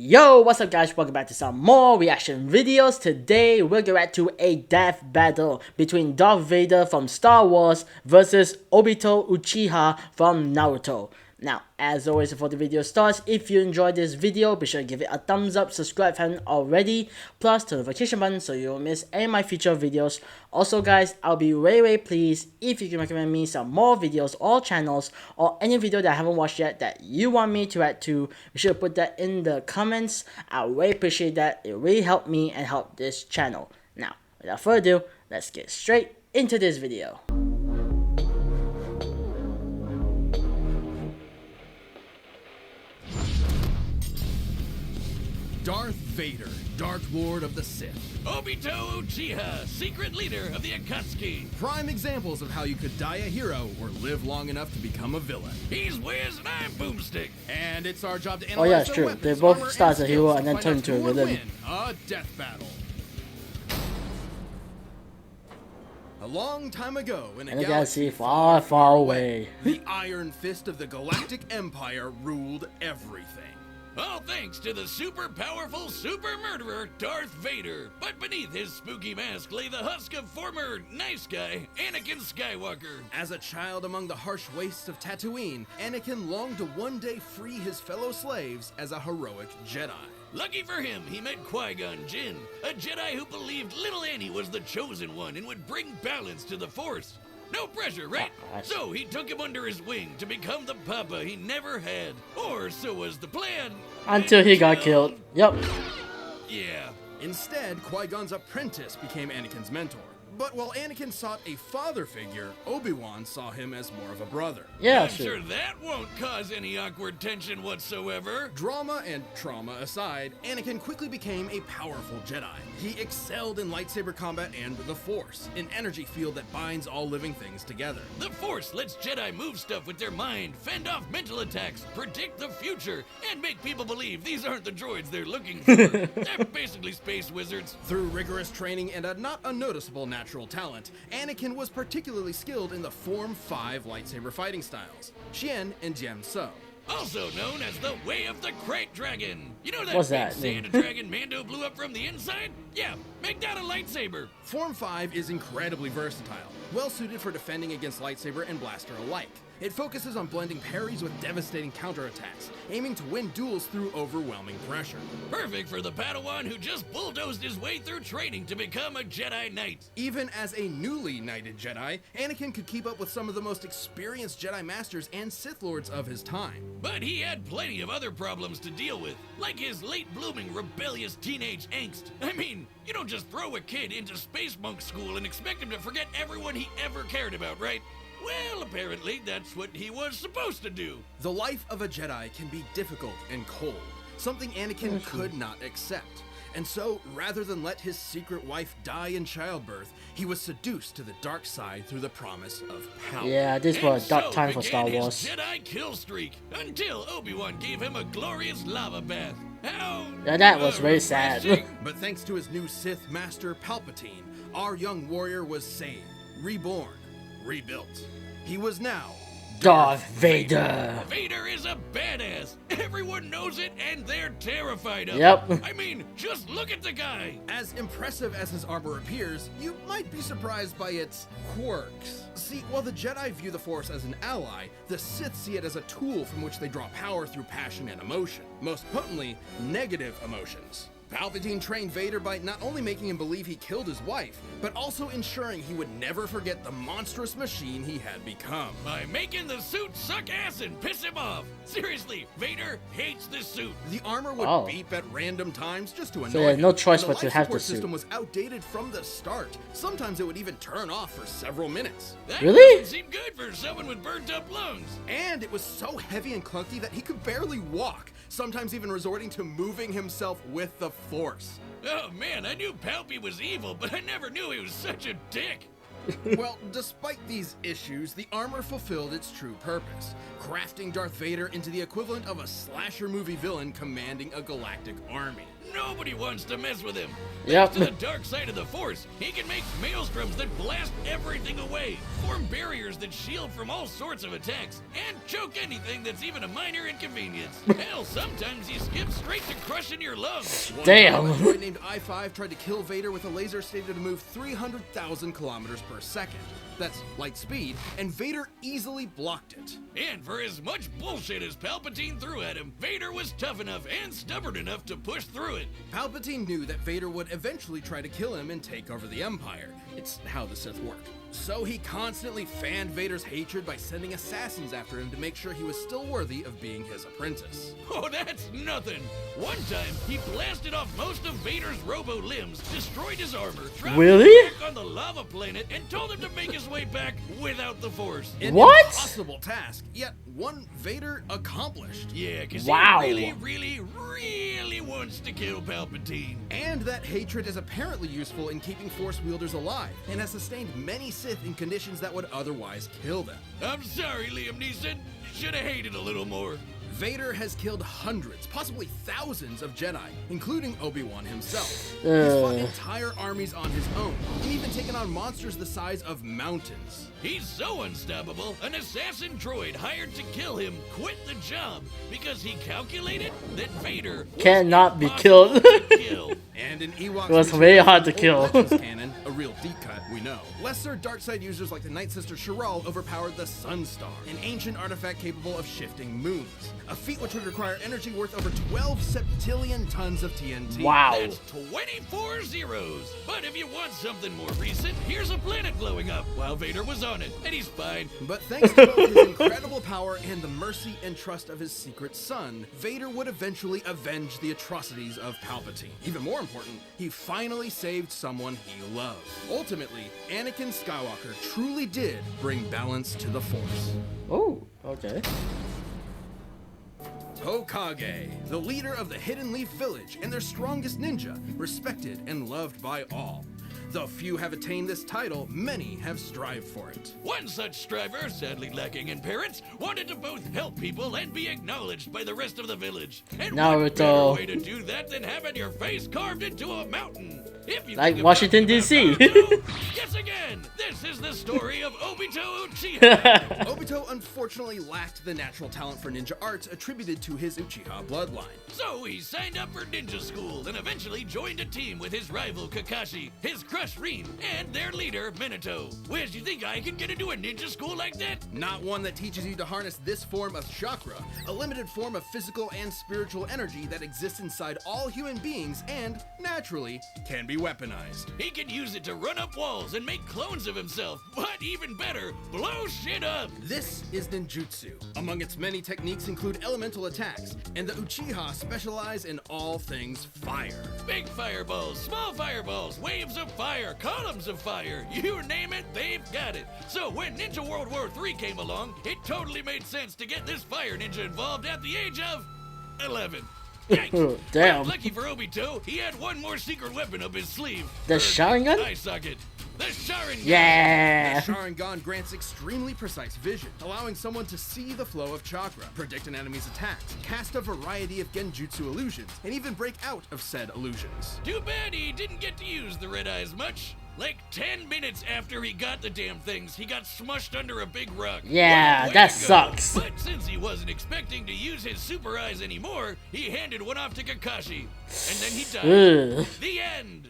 Yo, what's up guys, welcome back to some more reaction videos. Today we're gonna react to a death battle between Darth Vader from Star Wars versus Obito Uchiha from Naruto. Now, as always, before the video starts, if you enjoyed this video, be sure to give it a thumbs up, subscribe if you haven't already, plus the notification button so you won't miss any of my future videos. Also guys, I'll be very pleased if you can recommend me some more videos or channels or any video that I haven't watched yet that you want me to react to. Be sure to put that in the comments. I really appreciate that. It really helped me and helped this channel. Now, without further ado, let's get straight into this video. Darth Vader, Dark Lord of the Sith. Obito Uchiha, secret leader of the Akatsuki. Prime examples of how you could die a hero or live long enough to become a villain. He's Wiz and I'm Boomstick. And it's our job to Oh analyze yeah, it's their true. weapons, They both armor, start as a and hero skills and to then find turn out into a who would villain. win a death battle. A long time ago in a In a galaxy galaxy far, far away. the Iron Fist of the Galactic Empire ruled everything. All thanks to the super powerful super murderer Darth Vader. But beneath his spooky mask lay the husk of former nice guy Anakin Skywalker. As a child among the harsh wastes of Tatooine, Anakin longed to one day free his fellow slaves as a heroic Jedi. Lucky for him, he met Qui-Gon Jinn, a Jedi who believed little Annie was the chosen one and would bring balance to the Force. No pressure, right? So he took him under his wing to become the papa he never had. Or so was the plan. Until he got killed. Yep. Yeah. Instead, Qui-Gon's apprentice became Anakin's mentor. But while Anakin sought a father figure, Obi-Wan saw him as more of a brother. Yeah, I'm sure. sure that won't cause any awkward tension whatsoever. Drama and trauma aside, Anakin quickly became a powerful Jedi. He excelled in lightsaber combat and the Force, an energy field that binds all living things together. The Force lets Jedi move stuff with their mind, fend off mental attacks, predict the future, and make people believe these aren't the droids they're looking for. They're basically space wizards. Through rigorous training and a not unnoticeable natural talent, Anakin was particularly skilled in the Form 5 lightsaber fighting styles, Xian and Jian So. Also known as the Way of the Crate Dragon. You know that What's big that? Santa dragon Mando blew up from the inside? Yeah, make that a lightsaber. Form 5 is incredibly versatile, well suited for defending against lightsaber and blaster alike. It focuses on blending parries with devastating counterattacks, aiming to win duels through overwhelming pressure. Perfect for the Padawan who just bulldozed his way through training to become a Jedi Knight. Even as a newly knighted Jedi, Anakin could keep up with some of the most experienced Jedi Masters and Sith Lords of his time. But he had plenty of other problems to deal with, like his late-blooming rebellious teenage angst. I mean, you don't just throw a kid into space monk school and expect him to forget everyone he ever cared about, right? Well, apparently that's what he was supposed to do. The life of a Jedi can be difficult and cold, something Anakin could not accept. And so, rather than let his secret wife die in childbirth, he was seduced to the dark side through the promise of power. Yeah, this was a dark time for Star began Wars. his Jedi kill streak until Obi-Wan gave him a glorious lava bath. How Yeah, that was very sad. refreshing. But thanks to his new Sith Master Palpatine, our young warrior was saved, reborn, rebuilt. He was now Darth Vader. Vader is a badass. Everyone knows it, and they're terrified of Yep. him. I mean, just look at the guy. as impressive as his armor appears, you might be surprised by its quirks. See, while the Jedi view the Force as an ally, the Sith see it as a tool from which they draw power through passion and emotion. Most potently, negative emotions. Palpatine trained Vader by not only making him believe he killed his wife, but also ensuring he would never forget the monstrous machine he had become. By making the suit suck ass and piss him off. Seriously, Vader hates this suit. The armor would Oh. beep at random times just to annoy So he had him, no choice and the but to life have the support suit. system was outdated from the start. Sometimes it would even turn off for several minutes. That Really? doesn't seem good for someone with burnt up lungs. And it was so heavy and clunky that he could barely walk, sometimes even resorting to moving himself with the Force. Oh man, I knew Palpy was evil, but I never knew he was such a dick. Well, despite these issues, the armor fulfilled its true purpose, crafting Darth Vader into the equivalent of a slasher movie villain commanding a galactic army. Nobody wants to mess with him. Yep. Thanks to the dark side of the Force, he can make maelstroms that blast everything away, form barriers that shield from all sorts of attacks, and choke anything that's even a minor inconvenience. Hell, sometimes he skips straight to crushing your lungs. Damn. A droid named I-5 tried to kill Vader with a laser stated to move 300,000 kilometers per second. That's light speed, and Vader easily blocked it. And for as much bullshit as Palpatine threw at him, Vader was tough enough and stubborn enough to push through it. Palpatine knew that Vader would eventually try to kill him and take over the Empire. It's how the Sith work. So he constantly fanned Vader's hatred by sending assassins after him to make sure he was still worthy of being his apprentice. Oh, that's nothing. One time, he blasted off most of Vader's robo limbs, destroyed his armor, traveled Really? back on the lava planet, and told him to make his way back without the Force. An What? impossible task, yet one Vader accomplished. Yeah, because Wow. he really wants to kill Palpatine. And that hatred is apparently useful in keeping Force wielders alive, and has sustained many Sith in conditions that would otherwise kill them. I'm sorry, Liam Neeson. Should have hated a little more. Vader has killed hundreds, possibly thousands of Jedi, including Obi-Wan himself. He's fought entire armies on his own, and even taken on monsters the size of mountains. He's so unstoppable, an assassin droid hired to kill him quit the job because he calculated that Vader was Cannot be impossible killed. to kill. And in Ewoks, It was very hard to kill. canon, a real deep cut, we know. Lesser dark side users like the Night Sister Shiral overpowered the Sunstar, an ancient artifact capable of shifting moons. A feat which would require energy worth over 12 septillion tons of TNT. Wow. That's 24 zeros. But if you want something more recent, here's a planet blowing up while Vader was on it, and he's fine. But thanks to both his incredible power and the mercy and trust of his secret son, Vader would eventually avenge the atrocities of Palpatine. Even more important, he finally saved someone he loved. Ultimately, Anakin Skywalker truly did bring balance to the Force. Oh, okay. Hokage, the leader of the Hidden Leaf Village and their strongest ninja, respected and loved by all. Though few have attained this title, many have strived for it. One such striver, sadly lacking in parents, wanted to both help people and be acknowledged by the rest of the village. And what better Naruto. way to do that than having your face carved into a mountain? If you Like think Washington, about DC. Naruto, guess again, this is the story of Obito Uchiha. Obito unfortunately lacked the natural talent for ninja arts attributed to his Uchiha bloodline. So he signed up for ninja school and eventually joined a team with his rival Kakashi, his crush Rin, and their leader Minato. Where do you think I can get into a ninja school like that? Not one that teaches you to harness this form of chakra, a limited form of physical and spiritual energy that exists inside all human beings and, naturally, can be weaponized. He can use it to run up walls and make clones of himself, but even better, blow shit up. This is ninjutsu. Among its many techniques include elemental attacks, and the Uchiha specialize in all things fire. Big fireballs, small fireballs, waves of fire, columns of fire, you name it, they've got it. So when Ninja World War III came along, it totally made sense to get this fire ninja involved at the age of 11. Yikes. Damn. Well, lucky for Obito, he had one more secret weapon up his sleeve. The Sharingan? Eye socket. The Sharingan. Yeah. The Sharingan grants extremely precise vision, allowing someone to see the flow of chakra, predict an enemy's attacks, cast a variety of genjutsu illusions, and even break out of said illusions. Too bad he didn't get to use the red eyes much. Like 10 minutes after he got the damn things, he got smushed under a big rock. Yeah, Well, way that to go. sucks. But since he wasn't expecting to use his super eyes anymore, he handed one off to Kakashi. And then he died. Ugh. The end.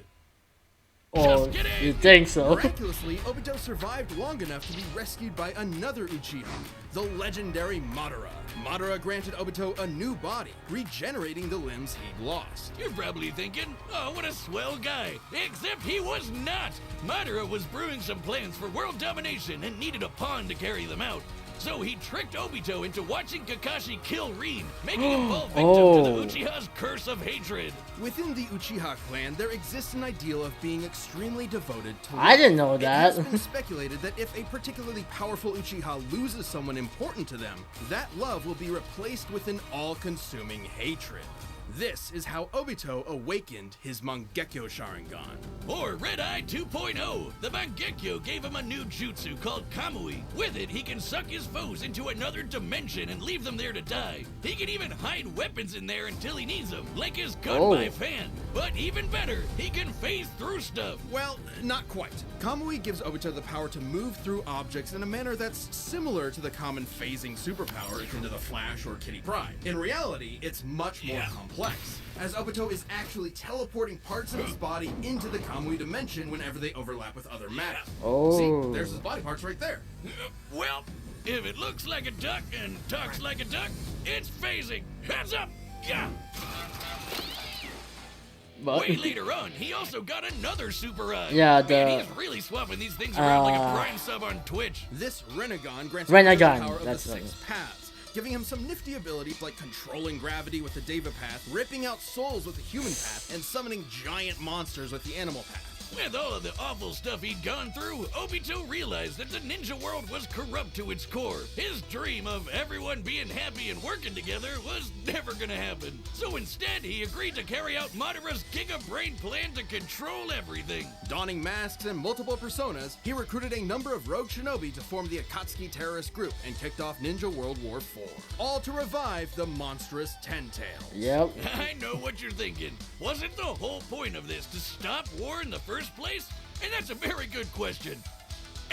Oh, Just kidding. you think so? Miraculously, Obito survived long enough to be rescued by another Uchiha, the legendary Madara. Madara granted Obito a new body, regenerating the limbs he'd lost. You're probably thinking, oh, what a swell guy. Except he was not. Madara was brewing some plans for world domination and needed a pawn to carry them out. So he tricked Obito into watching Kakashi kill Rin, making him fall victim to the Uchiha's curse of hatred. Within the Uchiha clan, there exists an ideal of being extremely devoted to I didn't know It that. has been speculated that if a particularly powerful Uchiha loses someone important to them, that love will be replaced with an all-consuming hatred. This is how Obito awakened his Mangekyo Sharingan. Or Red Eye 2.0. The Mangekyo gave him a new jutsu called Kamui. With it, he can suck his foes into another dimension and leave them there to die. He can even hide weapons in there until he needs them, like his gun by fan. But even better, he can phase through stuff. Well, not quite. Kamui gives Obito the power to move through objects in a manner that's similar to the common phasing superpower akin to the Flash or Kitty Pryde. In reality, it's much more complex, as Obito is actually teleporting parts of his body into the Kamui dimension whenever they overlap with other matter. See, there's his body parts right there. Well, if it looks like a duck and talks like a duck, it's phasing. Heads up! Yeah! Way later on, he also got another super eye. Yeah, Man, he's really swapping these things around like a Prime sub on Twitch. This Renegon grants him the power of the that's six paths, giving him some nifty abilities like controlling gravity with the Deva path, ripping out souls with the human path, and summoning giant monsters with the animal path. With all of the awful stuff he'd gone through, Obito realized that the ninja world was corrupt to its core. His dream of everyone being happy and working together was never gonna happen. So instead, he agreed to carry out Madara's Giga Brain plan to control everything. Donning masks and multiple personas, he recruited a number of rogue shinobi to form the Akatsuki terrorist group and kicked off Ninja World War IV. All to revive the monstrous Ten Tails. Yep. I know what you're thinking. Wasn't the whole point of this to stop war in the first place? And that's a very good question.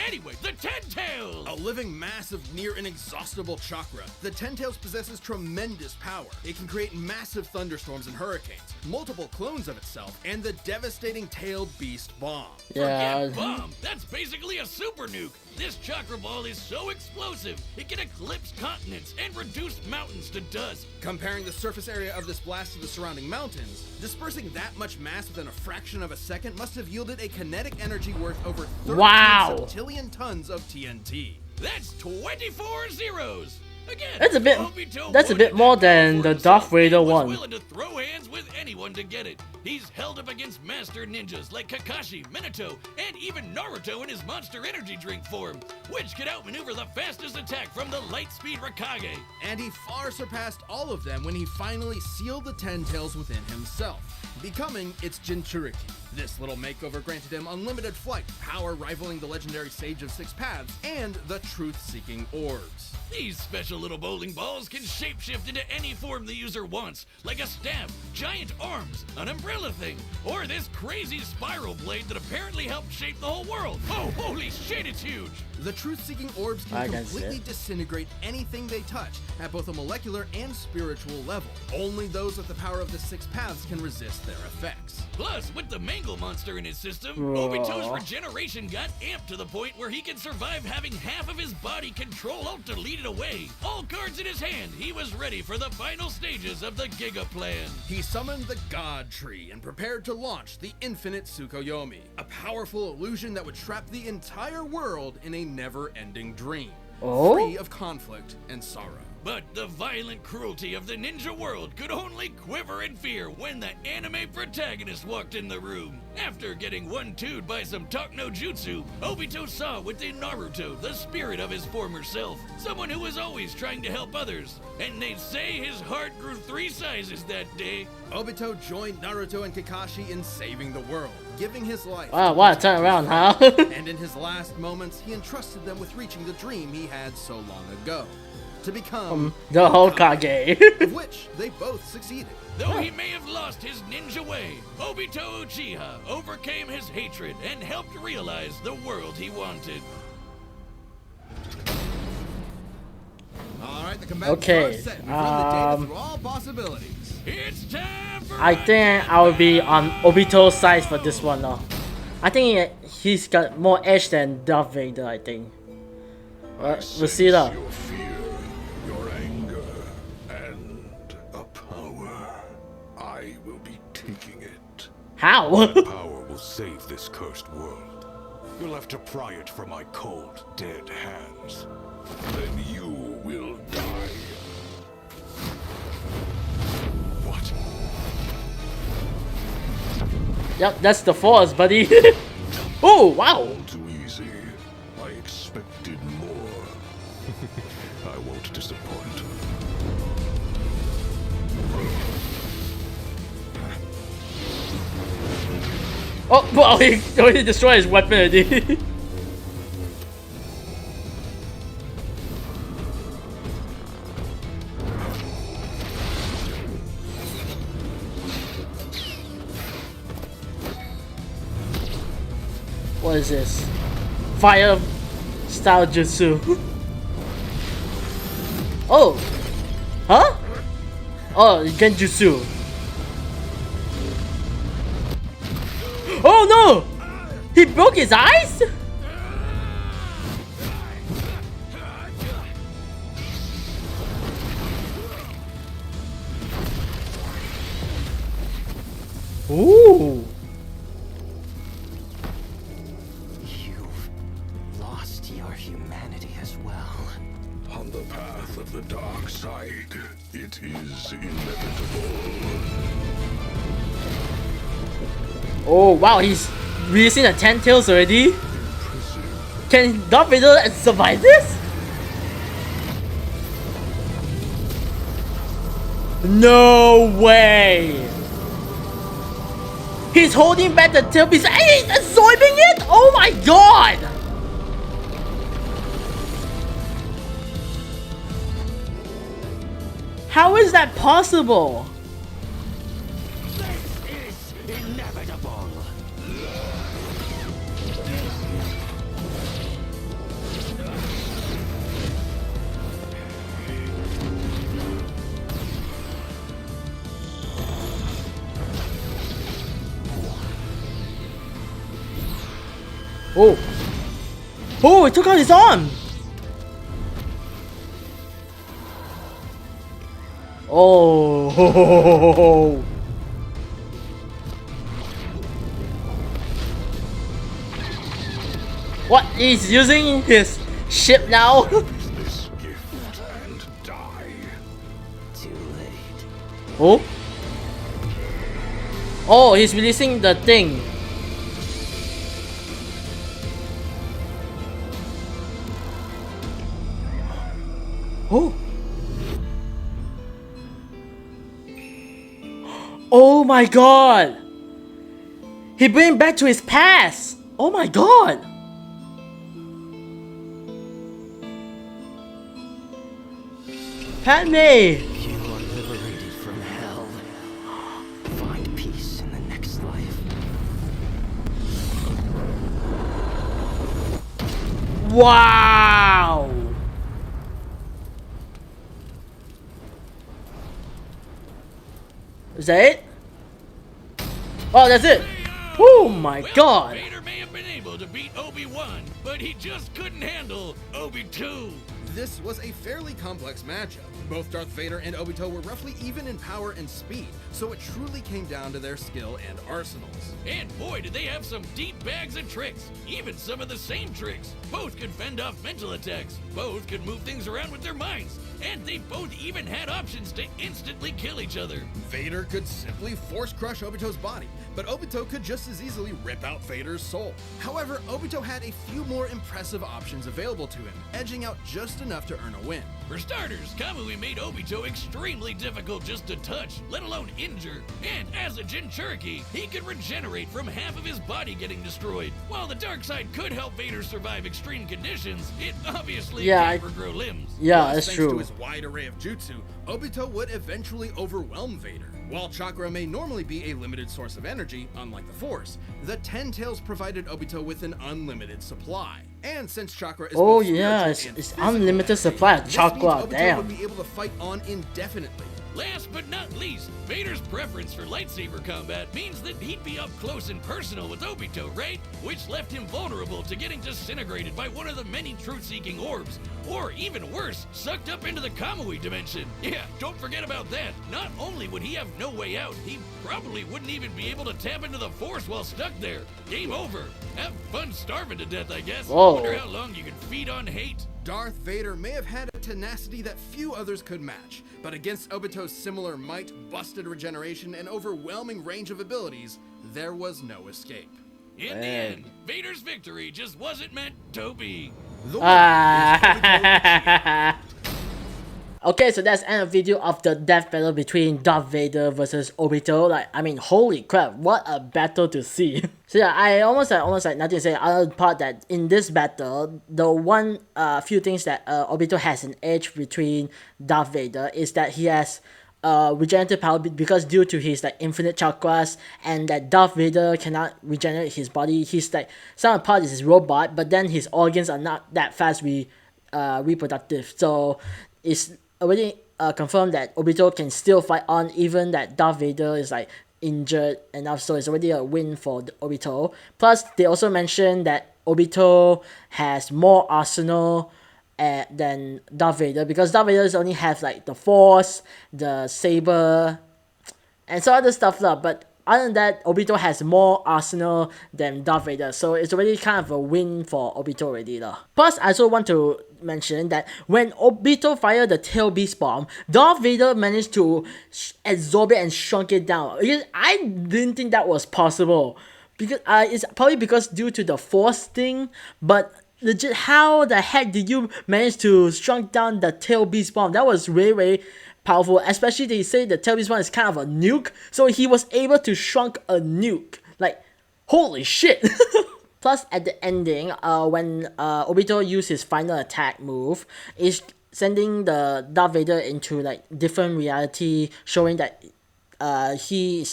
Anyway, the Ten Tails! A living mass of near inexhaustible chakra, the Ten Tails possesses tremendous power. It can create massive thunderstorms and hurricanes, multiple clones of itself, and the devastating tailed beast bomb. Yeah. Forget bomb! That's basically a super nuke! This chakra ball is so explosive, it can eclipse continents and reduce mountains to dust. Comparing the surface area of this blast to the surrounding mountains, dispersing that much mass within a fraction of a second must have yielded a kinetic energy worth over 13 septillion tons of TNT. That's 24 zeros! Again, That's a bit. Obito That's a bit wanted more that than for the himself Darth Vader and was one. willing to throw hands with anyone to get it. He's held up against master ninjas like Kakashi, Minato, and even Naruto in his monster energy drink form, which could outmaneuver the fastest attack from the Lightspeed Raikage. And he far surpassed all of them when he finally sealed the Ten Tails within himself, becoming its Jinchuriki. This little makeover granted him unlimited flight, power rivaling the legendary Sage of Six Paths, and the truth-seeking orbs. These special little bowling balls can shapeshift into any form the user wants, like a staff, giant arms, an umbrella thing, or this crazy spiral blade that apparently helped shape the whole world. Oh, holy shit, it's huge! The truth-seeking orbs can completely disintegrate anything they touch at both a molecular and spiritual level. Only those with the power of the Six Paths can resist their effects. Plus, with the Mangle monster in his system, Obito's regeneration got amped to the point where he can survive having half of his body control Alt delete it away. All cards in his hand, he was ready for the final stages of the Giga Plan. He summoned the God Tree and prepared to launch the Infinite Tsukuyomi, a powerful illusion that would trap the entire world in a never-ending dream, free of conflict and sorrow. But the violent cruelty of the ninja world could only quiver in fear when the anime protagonist walked in the room. After getting one-two'd by some talk no jutsu, Obito saw within Naruto the spirit of his former self, someone who was always trying to help others. And they'd say his heart grew 3 sizes that day. Obito joined Naruto and Kakashi in saving the world, giving his life. Wow, what a turn around, huh? And in his last moments, he entrusted them with reaching the dream he had so long ago. To become the Hokage. of which they both succeeded. Though he may have lost his ninja way, Obito Uchiha overcame his hatred and helped realize the world he wanted. Alright, the combatants are set. We've run the data through all possibilities. It's time for I think I will be on Obito's side for this one though. I think he's got more edge than Darth Vader, I think. We'll see though. Your fear, your anger, and a power. I will be taking it. How? Power will save this cursed world. You'll have to pry it from my cold, dead hands. Then you will die. What? Yep, that's the Force, buddy. Oh, wow. All too easy. I expected more. I won't disappoint. Oh, well, he already destroyed his weapon already. What is this? Fire style jutsu. Oh! Huh? Oh, genjutsu. Oh no! He broke his eyes? Ooh! You've lost your humanity as well. On the path of the dark side, it is inevitable. Oh wow, he's releasing the 10 tails already? Can Darth Vader survive this? No way! He's holding back the tail piece and he's absorbing it? Oh my god! How is that possible? This is inevitable. Oh! Oh, it took out his arm! Oh! What? He's using his ship now? This gift and die. Too late. Oh? Oh, he's releasing the thing. Oh! Oh my god! He bring him back to his past! Oh my god! Padme! You are liberated from hell. Find peace in the next life. Wow! Is that it? Oh, that's it! Oh my Well, god! Vader may have been able to beat Obi-Wan, but he just couldn't handle Obi-2. This was a fairly complex matchup. Both Darth Vader and Obito were roughly even in power and speed, so it truly came down to their skill and arsenals. And boy, did they have some deep bags of tricks. Even some of the same tricks. Both could fend off mental attacks. Both could move things around with their minds. And they both even had options to instantly kill each other. Vader could simply force crush Obito's body, but Obito could just as easily rip out Vader's soul. However, Obito had a few more impressive options available to him, edging out just enough to earn a win. For starters, Kamui made Obito extremely difficult just to touch, let alone injure. And as a Jinchuriki, he could regenerate from half of his body getting destroyed. While the dark side could help Vader survive extreme conditions, it obviously can't regrow limbs. Yeah, Plus, that's thanks true. to his wide array of jutsu, Obito would eventually overwhelm Vader. While chakra may normally be a limited source of energy, unlike the Force, the 10 tails provided Obito with an unlimited supply. And since chakra is Oh both yeah, spiritual and it's physical unlimited energy, supply of this chakra, means Obito damn. would be able to fight on indefinitely. Last but not least, Vader's preference for lightsaber combat means that he'd be up close and personal with Obito, right? Which left him vulnerable to getting disintegrated by one of the many truth-seeking orbs. Or even worse, sucked up into the Kamui dimension. Yeah, don't forget about that. Not only would he have no way out, he probably wouldn't even be able to tap into the Force while stuck there. Game over. Have fun starving to death, I guess. Whoa. Wonder how long you can feed on hate. Darth Vader may have had a tenacity that few others could match, but against Obito's similar might, busted regeneration, and overwhelming range of abilities, there was no escape. In the end, Vader's victory just wasn't meant to be. The winner is Obito Uchiha. Okay, so that's the end of the video of the death battle between Darth Vader versus Obito. Like, I mean, holy crap, what a battle to see. So yeah, I almost like nothing to say other part that in this battle, the one few things that Obito has an edge between Darth Vader is that he has regenerative power because due to his like infinite chakras, and that Darth Vader cannot regenerate his body. He's like, some part is his robot, but then his organs are not that fast reproductive. So it's already confirmed that Obito can still fight on, even that Darth Vader is like injured enough, so it's already a win for Obito. Plus, they also mentioned that Obito has more arsenal than Darth Vader, because Darth Vader only has like the Force, the Saber, and some other stuff lah. But other than that, Obito has more arsenal than Darth Vader, so it's already kind of a win for Obito already lah. Plus, I also want to mention that when Obito fired the Tail Beast Bomb, Darth Vader managed to absorb it and shrunk it down. I didn't think that was possible, because it's probably because due to the Force thing, but legit, how the heck did you manage to shrunk down the Tail Beast Bomb? That was very powerful, especially they say the Tail Beast Bomb is kind of a nuke, so he was able to shrunk a nuke. Like, holy shit. Plus, at the ending, when Obito used his final attack move, is sending the Darth Vader into like different reality, showing that he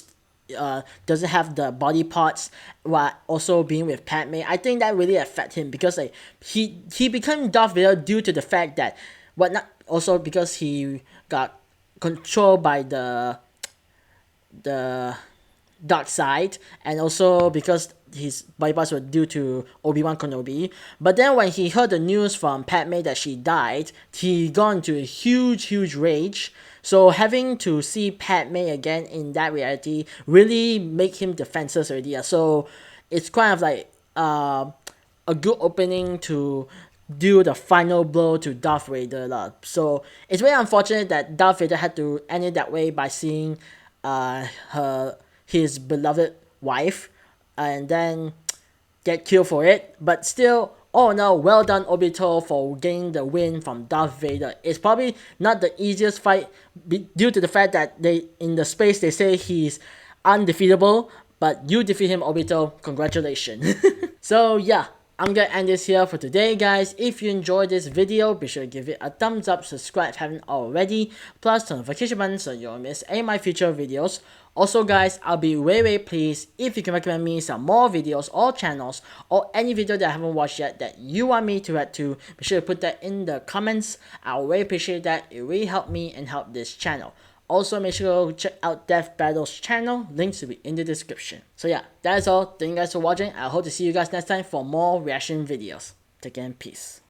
doesn't have the body parts while also being with Padme. I think that really affected him, because like he became Darth Vader due to the fact that also because he got controlled by the dark side, and also because his body parts were due to Obi-Wan Kenobi. But then when he heard the news from Padme that she died, he got into a huge rage. So having to see Padme again in that reality really make him defenseless already. So it's kind of like a good opening to do the final blow to Darth Vader lah. So it's very unfortunate that Darth Vader had to end it that way by seeing his beloved wife and then get killed for it. But still, oh no, well done Obito for getting the win from Darth Vader. It's probably not the easiest fight due to the fact that in the space they say he's undefeatable, but you defeat him, Obito. Congratulations. So yeah, I'm gonna end this here for today, guys. If you enjoyed this video, be sure to give it a thumbs up, subscribe if you haven't already, plus turn the notification button so you don't miss any of my future videos. Also guys, I'll be very pleased if you can recommend me some more videos or channels, or any video that I haven't watched yet that you want me to react to. Be sure to put that in the comments. I'll really appreciate that. It really helped me and helped this channel. Also, make sure to check out Death Battle's channel. Links will be in the description. So yeah, that is all. Thank you guys for watching. I hope to see you guys next time for more reaction videos. Take care and peace.